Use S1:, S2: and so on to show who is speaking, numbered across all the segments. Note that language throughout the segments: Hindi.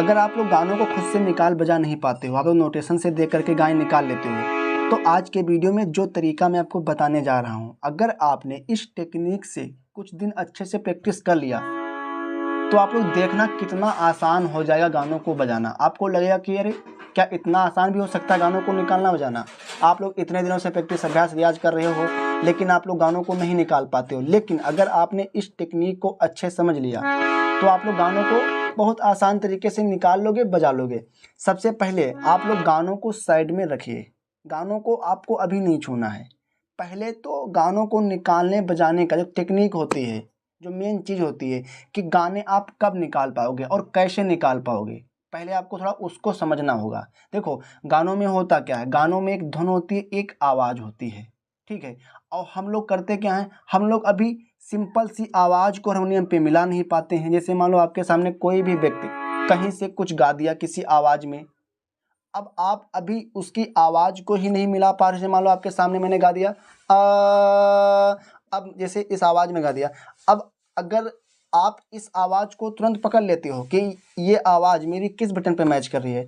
S1: अगर आप लोग गानों को खुद से निकाल बजा नहीं पाते हो, आप लोग नोटेशन से देख करके गाने निकाल लेते हो, तो आज के वीडियो में जो तरीका मैं आपको बताने जा रहा हूँ, अगर आपने इस टेक्निक से कुछ दिन अच्छे से प्रैक्टिस कर लिया तो आप लोग देखना कितना आसान हो जाएगा गानों को बजाना। आपको लगेगा कि अरे क्या इतना आसान भी हो सकता है गानों को निकालना बजाना। आप लोग इतने दिनों से प्रैक्टिस अभ्यास रियाज कर रहे हो लेकिन आप लोग गानों को नहीं निकाल पाते हो, लेकिन अगर आपने इस टेक्निक को अच्छे समझ लिया तो आप लोग गानों को बहुत आसान तरीके से निकाल लोगे, बजा लोगे। सबसे पहले आप लोग गानों को साइड में रखिए, गानों को आपको अभी नहीं छूना है। पहले तो गानों को निकालने बजाने का जो टेक्निक होती है, जो मेन चीज़ होती है कि गाने आप कब निकाल पाओगे और कैसे निकाल पाओगे, पहले आपको थोड़ा उसको समझना होगा। देखो गानों में होता क्या है, गानों में एक धुन होती है, एक आवाज़ होती है, ठीक है। और हम लोग करते क्या हैं, हम लोग अभी सिंपल सी आवाज़ को हारमोनियम पे मिला नहीं पाते हैं। जैसे मान लो आपके सामने कोई भी व्यक्ति कहीं से कुछ गा दिया किसी आवाज़ में, अब आप अभी उसकी आवाज़ को ही नहीं मिला पा रहे। मान लो आपके सामने मैंने गा दिया अब जैसे इस आवाज़ में गा दिया, अब अगर आप इस आवाज़ को तुरंत पकड़ लेते हो कि ये आवाज़ मेरी किस बटन पे मैच कर रही है,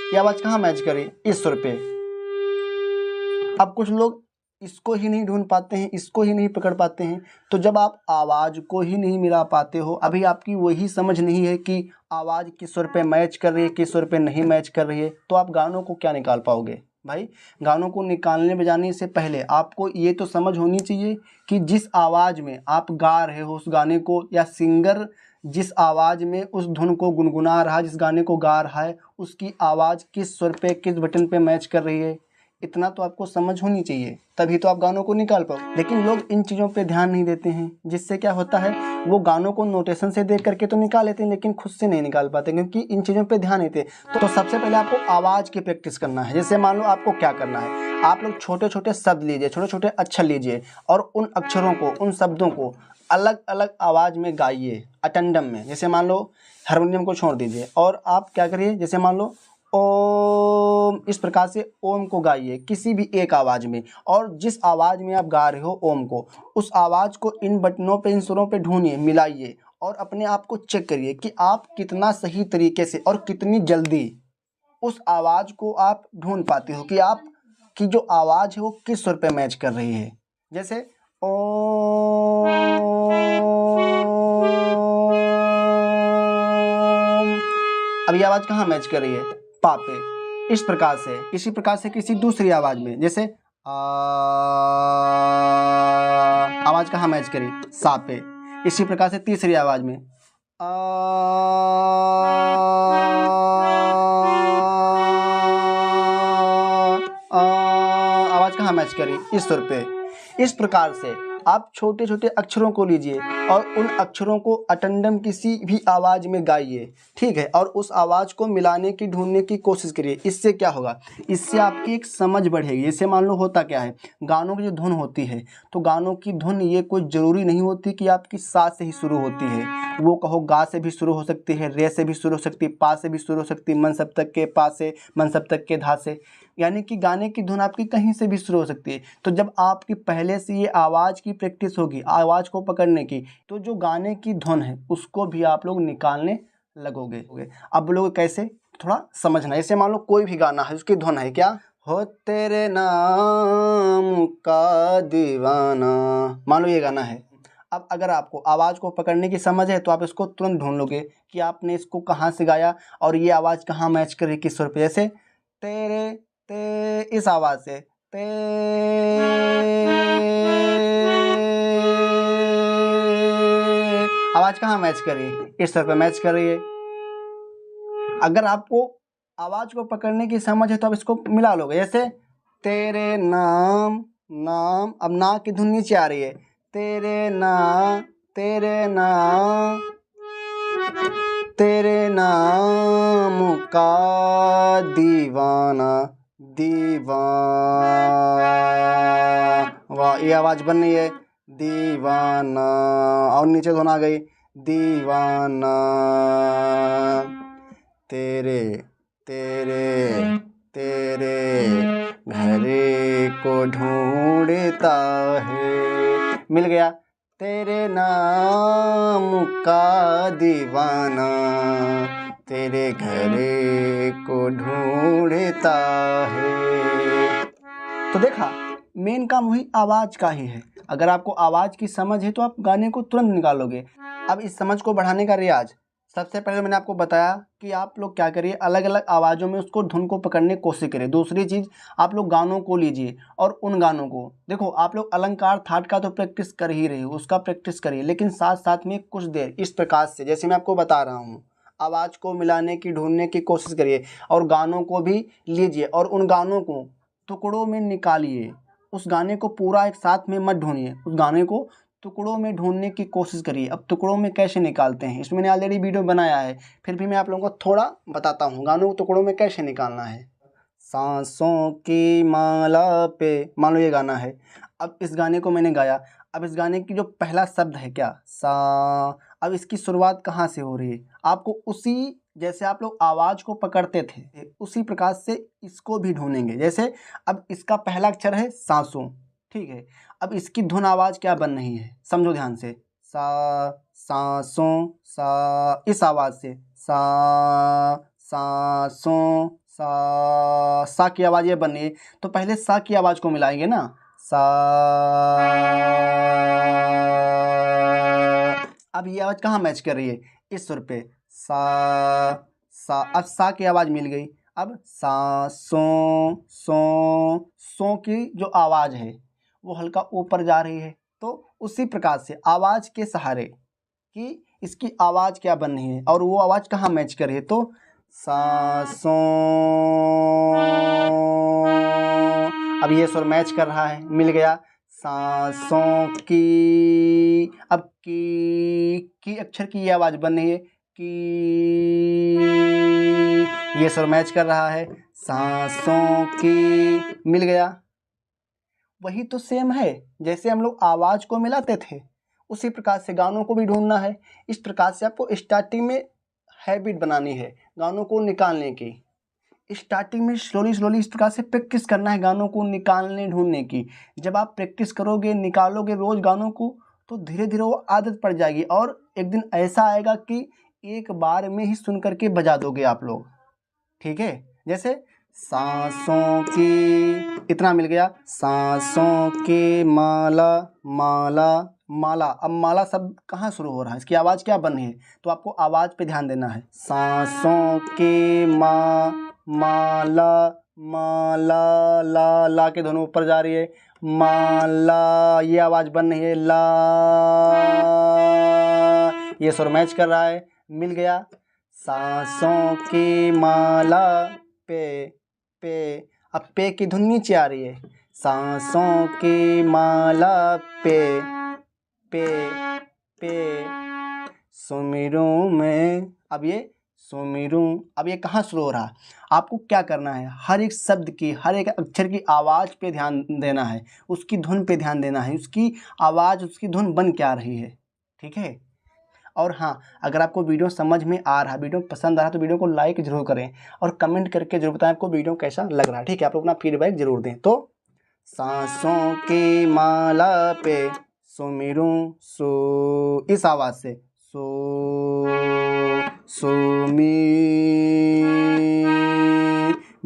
S1: ये आवाज़ कहाँ मैच कर रही है, इस सुर पे। अब कुछ लोग इसको ही नहीं ढूंढ पाते हैं, इसको ही नहीं पकड़ पाते हैं। तो जब आप आवाज़ को ही नहीं मिला पाते हो, अभी आपकी वही समझ नहीं है कि आवाज़ किस सुर पे मैच कर रही है, किस सुर पे नहीं मैच कर रही है, तो आप गानों को क्या निकाल पाओगे भाई। गानों को निकालने बजाने से पहले आपको ये तो समझ होनी चाहिए कि जिस आवाज़ में आप गा रहे हो उस गाने को, या सिंगर जिस आवाज़ में उस धुन को गुनगुना रहा है, जिस गाने को गा रहा है, उसकी आवाज़ किस सुर पे किस बटन पे मैच कर रही है, इतना तो आपको समझ होनी चाहिए, तभी तो आप गानों को निकाल पाओ। लेकिन लोग इन चीज़ों पे ध्यान नहीं देते हैं, जिससे क्या होता है वो गानों को नोटेशन से देख करके तो निकाल लेते हैं लेकिन खुद से नहीं निकाल पाते, क्योंकि इन चीज़ों पे ध्यान नहीं देते। तो सबसे पहले आपको आवाज़ की प्रैक्टिस करना है। जैसे मान लो आपको क्या करना है, आप लोग छोटे छोटे शब्द लीजिए, छोटे छोटे अक्षर लीजिए और उन अक्षरों को, उन शब्दों को अलग अलग आवाज़ में गाइए अटेंडम में। जैसे मान लो हारमोनियम को छोड़ दीजिए और आप क्या करिए, जैसे मान लो ओम, इस प्रकार से ओम को गाइए किसी भी एक आवाज़ में, और जिस आवाज़ में आप गा रहे हो ओम को, उस आवाज़ को इन बटनों पे, इन सुरों पे ढूंढिए, मिलाइए और अपने आप को चेक करिए कि आप कितना सही तरीके से और कितनी जल्दी उस आवाज़ को आप ढूंढ पाते हो कि आप की जो आवाज़ है वो किस सुर पे मैच कर रही है। जैसे ओम, अब ये आवाज़ कहाँ मैच कर रही है, पा पे। इस प्रकार से, इसी प्रकार से किसी दूसरी आवाज़ में, जैसे आवाज़ कहाँ मैच करी, सा पे। इसी प्रकार से तीसरी आवाज़ में आवाज़ कहाँ मैच करी, इस सुर पे। इस प्रकार से आप छोटे छोटे अक्षरों को लीजिए और उन अक्षरों को अटेंडम किसी भी आवाज़ में गाइए, ठीक है, और उस आवाज़ को मिलाने की, ढूंढने की कोशिश करिए। इससे क्या होगा, इससे आपकी एक समझ बढ़ेगी। जैसे मान लो होता क्या है, गानों की जो धुन होती है, तो गानों की धुन ये कोई ज़रूरी नहीं होती कि आपकी सा से ही शुरू होती है। वो कहो गा से भी शुरू हो सकती है, रे से भी शुरू हो सकती है, पा से भी शुरू हो सकती है, मन सप्तक के पा से, मन सप्तक के धा से, यानी कि गाने की धुन आपकी कहीं से भी शुरू हो सकती है। तो जब आपकी पहले से ये आवाज़ की प्रैक्टिस होगी, आवाज़ को पकड़ने की, तो जो गाने की धुन है उसको भी आप लोग निकालने लगोगे। अब लोग कैसे, थोड़ा समझना। जैसे मान लो कोई भी गाना है, उसकी धुन है क्या, हो तेरे नाम का दीवाना, मान लो ये गाना है। अब अगर आपको आवाज़ को पकड़ने की समझ है तो आप इसको तुरंत ढूंढ लोगे कि आपने इसको कहाँ से गाया और ये आवाज़ कहाँ मैच कर रही, किस सुर पे। जैसे तेरे, ते, इस आवाज़ से ते, आवाज़ कहाँ मैच कर रही है, इस सुर पे मैच कर रही है। अगर आपको आवाज़ को पकड़ने की समझ है तो आप इसको मिला लोगे। जैसे तेरे नाम, नाम, अब ना की धुन नीचे आ रही है, तेरे ना, तेरे नाम, तेरे नाम का दीवाना, दीवाना, वाह, ये आवाज़ बन रही है, दीवाना, और नीचे धुन आ गई, दीवाना, तेरे, तेरे, तेरे घरे को ढूंढता है, मिल गया। तेरे नाम का दीवाना तेरे घरे को ढूंढता है। तो देखा, मेन काम वही आवाज़ का ही है। अगर आपको आवाज़ की समझ है तो आप गाने को तुरंत निकालोगे। अब इस समझ को बढ़ाने का रियाज, सबसे पहले मैंने आपको बताया कि आप लोग क्या करिए, अलग अलग आवाज़ों में उसको धुन को पकड़ने की कोशिश करिए। दूसरी चीज़, आप लोग गानों को लीजिए और उन गानों को देखो। आप लोग अलंकार थाट का तो प्रैक्टिस कर ही रहे हो, उसका प्रैक्टिस करिए, लेकिन साथ साथ में कुछ देर इस प्रकार से, जैसे मैं आपको बता रहा हूँ, आवाज़ को मिलाने की, ढूंढने की कोशिश करिए और गानों को भी लीजिए और उन गानों को टुकड़ों में निकालिए। उस गाने को पूरा एक साथ में मत ढूंढिए, उस गाने को टुकड़ों में ढूंढने की कोशिश करिए। अब टुकड़ों में कैसे निकालते हैं, इसमें मैंने ऑलरेडी वीडियो बनाया है, फिर भी मैं आप लोगों को थोड़ा बताता हूँ गानों को टुकड़ों में कैसे निकालना है। सांसों की माला पे, मान लो ये गाना है। अब इस गाने को मैंने गाया। अब इस गाने की जो पहला शब्द है क्या, सा, अब इसकी शुरुआत कहाँ से हो रही है, आपको उसी, जैसे आप लोग आवाज़ को पकड़ते थे उसी प्रकार से इसको भी ढूंढेंगे। जैसे अब इसका पहला अक्षर है सांसों, ठीक है। अब इसकी धुन आवाज़ क्या बन रही है, समझो ध्यान से। सा, सांसों, सा, इस आवाज़ से सा, सांसों, सा की आवाज़ ये बन रही है। तो पहले सा की आवाज़ को मिलाएंगे ना, सा। अब ये आवाज़ कहाँ मैच कर रही है, इस सुर पे, सा, सा। अब सा की आवाज़ मिल गई। अब सा, सो की जो आवाज़ है वो हल्का ऊपर जा रही है। तो उसी प्रकार से आवाज़ के सहारे कि इसकी आवाज़ क्या बन रही है और वो आवाज़ कहाँ मैच कर रही है, तो सांसों। अब ये सुर मैच कर रहा है, मिल गया। सांसों की, अब की अक्षर की ये आवाज़ बन रही है, की, ये सुर मैच कर रहा है। सांसों की, मिल गया। वही तो सेम है, जैसे हम लोग आवाज़ को मिलाते थे उसी प्रकार से गानों को भी ढूंढना है। इस प्रकार से आपको स्टार्टिंग में हैबिट बनानी है गानों को निकालने की। स्टार्टिंग में स्लोली इस प्रकार से प्रैक्टिस करना है गानों को निकालने ढूंढने की। जब आप प्रैक्टिस करोगे, निकालोगे रोज़ गानों को, तो धीरे धीरे वो आदत पड़ जाएगी और एक दिन ऐसा आएगा कि एक बार में ही सुन करके बजा दोगे आप लोग, ठीक है। जैसे सांसों की, इतना मिल गया। सांसों की माला, माला, माला। अब माला शब्द कहाँ शुरू हो रहा है, इसकी आवाज़ क्या बन रही है, तो आपको आवाज़ पे ध्यान देना है। सांसों की माला, माला, ला के दोनों ऊपर जा रही है, माला, ये आवाज़ बन रही है, ला, ये सुर मैच कर रहा है, मिल गया। सांसों की माला पे, अब पे की धुन नीचे आ रही है। सांसों की माला पे सुमिरूं में, अब ये सुमिरूं, अब ये कहाँ शुरू हो रहा है, आपको क्या करना है, हर एक शब्द की, हर एक अक्षर की आवाज़ पे ध्यान देना है, उसकी धुन पे ध्यान देना है, उसकी आवाज़, उसकी धुन बन क्या रही है, ठीक है। और हाँ, अगर आपको वीडियो समझ में आ रहा है, वीडियो पसंद आ रहा है, तो वीडियो को लाइक जरूर करें और कमेंट करके जरूर बताएं आपको वीडियो कैसा लग रहा है, ठीक है। आप लोग अपना फीडबैक जरूर दें। तो सांसों की माला पे सुमिरूं, सो, इस आवाज़ से सुमी,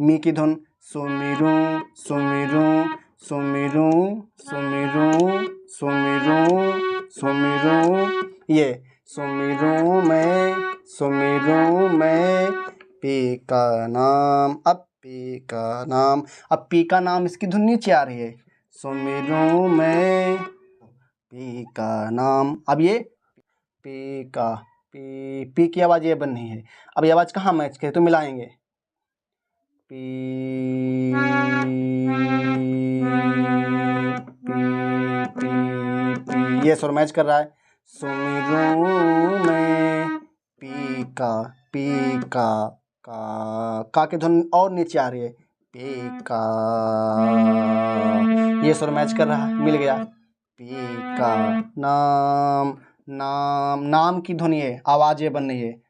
S1: मी की धुन, सुमिरूं, सुमिरूं, सुमिरूं, सुमिरूं, सुमिरूं, सुमिरूं, ये सुमिरूं में पी का नाम। अब पी का नाम, अब पी का नाम, इसकी धुन नीचे आ रही है, सुमिरूं में पी का नाम। अब ये पी का, पी की आवाज़ ये बन रही है। अब ये आवाज़ कहाँ मैच करे, तो मिलाएंगे, पी, पी, ये सुर मैच कर रहा है। सुमिरूं में पी का की धुन और नीचे आ रही है, पी का, ये सुर मैच कर रहा है, मिल गया। पी का नाम, नाम की धुन, ये आवाज़ ये बन रही है,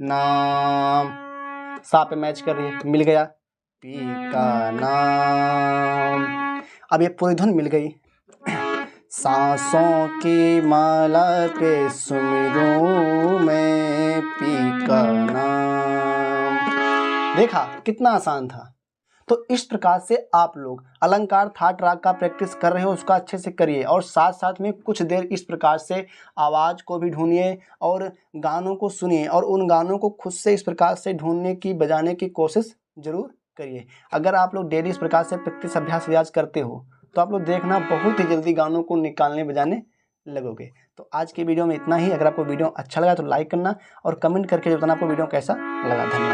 S1: नाम, सा पे मैच कर रही है, मिल गया। पी का नाम, अब ये पूरी धुन मिल गई। सांसों की माला पे सुमिरूं मैं पी का नाम। देखा कितना आसान था। तो इस प्रकार से आप लोग अलंकार थाट राग का प्रैक्टिस कर रहे हो उसका अच्छे से करिए, और साथ साथ में कुछ देर इस प्रकार से आवाज़ को भी ढूंढिए और गानों को सुनिए, और उन गानों को खुद से इस प्रकार से ढूंढने की बजाने की कोशिश जरूर करिए। अगर आप लोग डेली इस प्रकार से प्रैक्टिस अभ्यास रियाज करते हो तो आप लोग देखना बहुत ही जल्दी गानों को निकालने बजाने लगोगे। तो आज की वीडियो में इतना ही। अगर आपको वीडियो अच्छा लगा तो लाइक करना और कमेंट करके बताना आपको वीडियो कैसा लगा। धन्यवाद।